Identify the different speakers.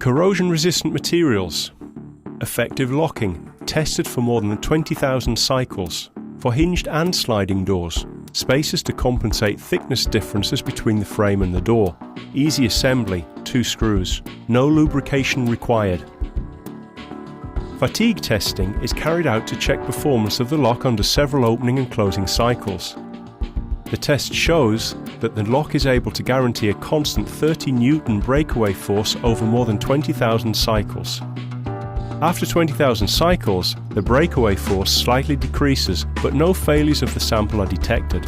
Speaker 1: Corrosion-resistant materials. Effective locking, tested for more than 20,000 cycles. For hinged and sliding doors. Spacers to compensate thickness differences between the frame and the door. Easy assembly, 2 screws. No lubrication required. Fatigue testing is carried out to check performance of the lock under several opening and closing cycles. The test shows that the lock is able to guarantee a constant 30 Newton breakaway force over more than 20,000 cycles. After 20,000 cycles, the breakaway force slightly decreases, but no failures of the sample are detected.